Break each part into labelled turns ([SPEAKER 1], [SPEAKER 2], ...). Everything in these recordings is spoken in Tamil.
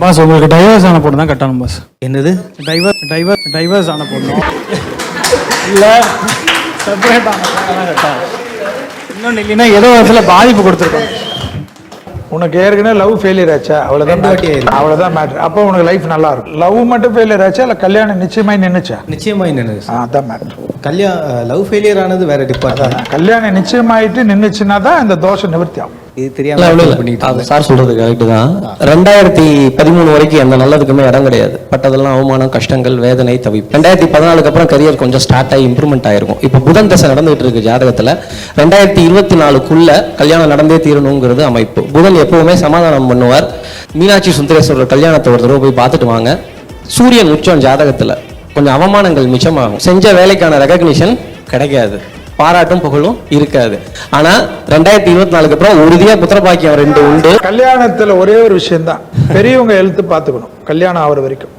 [SPEAKER 1] பாஸ் உங்களுக்கு டைவர்ஸ் ஆன பொண்ணு தான் கட்டணும் பாஸ்.
[SPEAKER 2] என்னது?
[SPEAKER 1] டைவர்ஸ் ஆன பொண்ணு இல்லை, செப்பரேட் ஆன பொண்ணு தான் கட்டணும். இன்னொன்று இல்லைன்னா ஏதோ இடத்துல பாதிப்பு கொடுத்துருக்கோம்.
[SPEAKER 3] உனக்கு ஏற்கனவே லவ் ஃபெயிலியர் ஆச்சா? அவ்வளோதான் மேட்ரு. அப்போ உனக்கு லைஃப் நல்லா இருக்கும். லவ் மட்டும் ஃபெயிலியர் ஆச்சா இல்லை கல்யாணம் நிச்சயமாய் நின்றுச்சா?
[SPEAKER 2] நிச்சயமாய் நின்று.
[SPEAKER 3] அதான் மேட்ரு.
[SPEAKER 2] லவ் ஃபெயிலியர் ஆனது வேற டிபார்ட்மெண்ட்.
[SPEAKER 3] கல்யாணம் நிச்சயமாயிட்டு நின்றுச்சுன்னா தான் இந்த தோஷம் நிவர்த்தி ஆகும்.
[SPEAKER 2] இது தெரியாம
[SPEAKER 4] சார் சொல்றது கரெக்ட் தான். 2013 வரைக்கும் எந்த நல்லதுக்குமே இடம் கிடையாது. பட்டதெல்லாம் அவமானம், கஷ்டங்கள், வேதனை, தவிப்பு. 2014 அப்புறம் கரியர் கொஞ்சம் ஸ்டார்ட் ஆகி இம்ப்ரூவ்மெண்ட் ஆயிருக்கும். இப்போ புதன் தசை நடந்துகிட்டு இருக்கு ஜாதகத்துல. 2024க்குள்ள கல்யாணம் நடந்தே தீரணுங்கிறது அமைப்பு. புதன் எப்பவுமே சமாதானம் பண்ணுவார். மீனாட்சி சுந்தரேஸ்வரர் கல்யாணத்தை ஒரு தடவை போய் பார்த்துட்டு வாங்க. சூரியன் உச்சம் ஜாதகத்துல கொஞ்சம் அவமானங்கள் மிச்சமாகும். செஞ்ச வேலைக்கான ரெகக்னிஷன் கிடைக்காது, பாராட்டும் புகழும் இருக்காது. ஆனா 2024 அப்புறம் உறுதியா புத்திரபாக்கியம் 2 உண்டு.
[SPEAKER 3] கல்யாணத்துல ஒரே ஒரு விஷயம்தான், பெரியவங்க எழுத்து பார்த்துக்கணும். கல்யாணம் ஆகிற வரைக்கும்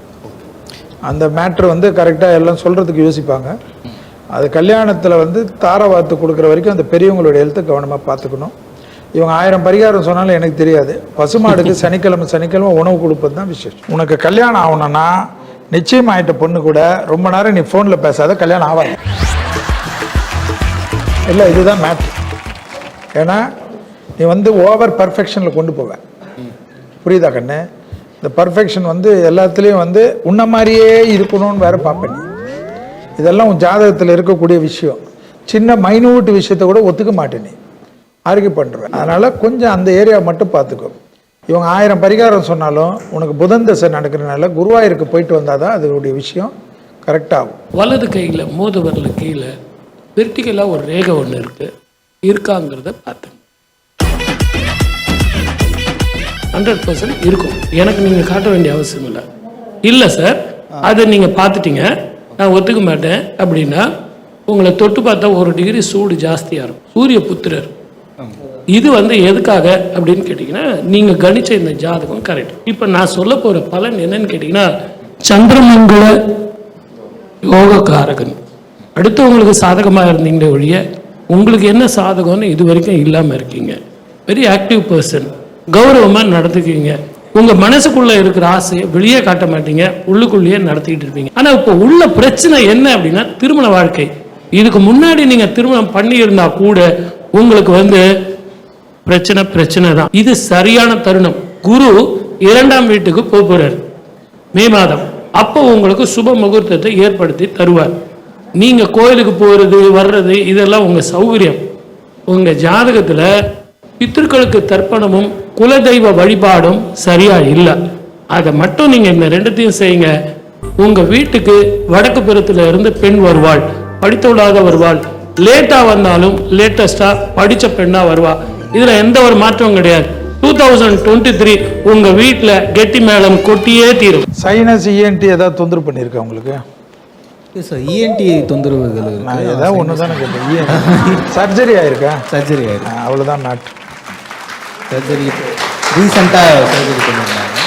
[SPEAKER 3] அந்த மேட்ரு கரெக்டா எல்லாம் சொல்றதுக்கு யோசிப்பாங்க. அது கல்யாணத்துல தாரவாத்து கொடுக்குற வரைக்கும் அந்த பெரியவங்களோட எழுத்து கவனமா பார்த்துக்கணும். இவங்க 1000 பரிகாரம் சொன்னாலும் எனக்கு தெரியாது. பசுமாடுக்கு சனிக்கிழமை உணவு கொடுப்பது தான் விசேஷம். உனக்கு கல்யாணம் ஆகணும்னா நிச்சயம் ஆயிட்ட பொண்ணு கூட ரொம்ப நேரம் நீ போன்ல பேசாத, கல்யாணம் ஆகாது. இல்லை, இதுதான் மேட்ரு. ஏன்னா நீ ஓவர் பர்ஃபெக்ஷனில் கொண்டு போவேன். புரியுதா கண்ணு? இந்த பர்ஃபெக்ஷன் எல்லாத்துலேயும் உன்ன மாதிரியே இருக்கணும்னு வேற பார்ப்பேன். இதெல்லாம் உன் ஜாதகத்தில் இருக்கக்கூடிய விஷயம். சின்ன மைனூட் விஷயத்த கூட ஒத்துக்க மாட்டேன், நீ ஆர்கியூ பண்ணுறேன். அதனால் கொஞ்சம் அந்த ஏரியா மட்டும் பார்த்துக்கோ. இவங்க 1000 பரிகாரம் சொன்னாலும் உனக்கு புதன் தசை நடக்கிறதுனால குருவாயூருக்கு போயிட்டு வந்தால் தான் அதனுடைய விஷயம் கரெக்டாகும்.
[SPEAKER 5] வலது கையில் மோதவரில் கீழே வெர்டிகலாக ஒரு ரேகை ஒன்று இருக்காங்கிறத பார்த்தேன். 100% இருக்கும். எனக்கு நீங்கள் காட்ட வேண்டிய அவசியம் இல்லை சார். அதை நீங்கள் பார்த்துட்டீங்க, நான் ஒத்துக்க மாட்டேன் அப்படின்னா உங்களை தொட்டு பார்த்தா 1 டிகிரி சூடு ஜாஸ்தியாக இருக்கும். சூரிய புத்திரர் இது எதுக்காக அப்படின்னு கேட்டிங்கன்னா, நீங்கள் கணிச்ச இந்த ஜாதகம் கரெக்ட். இப்போ நான் சொல்ல போகிற பலன் என்னன்னு கேட்டிங்கன்னா, சந்திரமங்கல யோகக்காரகன் அடுத்தவங்களுக்கு சாதகமாக இருந்தீங்களே ஒழிய உங்களுக்கு என்ன சாதகம்னு இது வரைக்கும் இல்லாமல் இருக்கீங்க. Very active person. கௌரவமாக நடந்துக்குவீங்க. உங்கள் மனசுக்குள்ளே இருக்கிற ஆசையை வெளியே காட்ட மாட்டீங்க, உள்ளுக்குள்ளேயே நடத்திக்கிட்டு இருப்பீங்க. ஆனால் இப்போ உள்ள பிரச்சனை என்ன அப்படின்னா திருமண வாழ்க்கை. இதுக்கு முன்னாடி நீங்கள் திருமணம் பண்ணியிருந்தா கூட உங்களுக்கு பிரச்சனை தான். இது சரியான தருணம். குரு 2ஆம் வீட்டுக்கு போகிறார் மே மாதம். அப்போ உங்களுக்கு சுப முகூர்த்தத்தை ஏற்படுத்தி தருவார். நீங்க கோயிலுக்கு போறது வர்றது இதெல்லாம் உங்க சௌகரியம். உங்க ஜாதகத்துல பித்திருக்களுக்கு தர்ப்பணமும் குலதெய்வ வழிபாடும் சரியா இல்லை. அதை மட்டும் நீங்க இந்த 2த்தையும் செய்யுங்க. உங்க வீட்டுக்கு வடக்கு புறத்துல இருந்து பெண் வருவாள், படித்தவளாக வருவாள். லேட்டா வந்தாலும் லேட்டஸ்டா படிச்ச பெண்ணா வருவா. இதுல எந்த ஒரு மாற்றமும் கிடையாது. 2023 உங்க வீட்டுல கெட்டி மேளம் கொட்டியே தீரும்.
[SPEAKER 3] சைனஸ் இஎன்டி ஏதாவது தொந்தரவு பண்ணியிருக்கா உங்களுக்கு?
[SPEAKER 2] இஎன்டி தொந்தரவுகள்
[SPEAKER 3] நான் ஏதாவது ஒன்று தானே கேட்டேன். சர்ஜரி ஆயிருக்கா?
[SPEAKER 2] சர்ஜரி ஆயிருக்கு,
[SPEAKER 3] அவ்வளோதான் மேட்ரு.
[SPEAKER 2] சர்ஜரி ரீசெண்டாக சர்ஜரி பண்ணியிருந்தாங்க.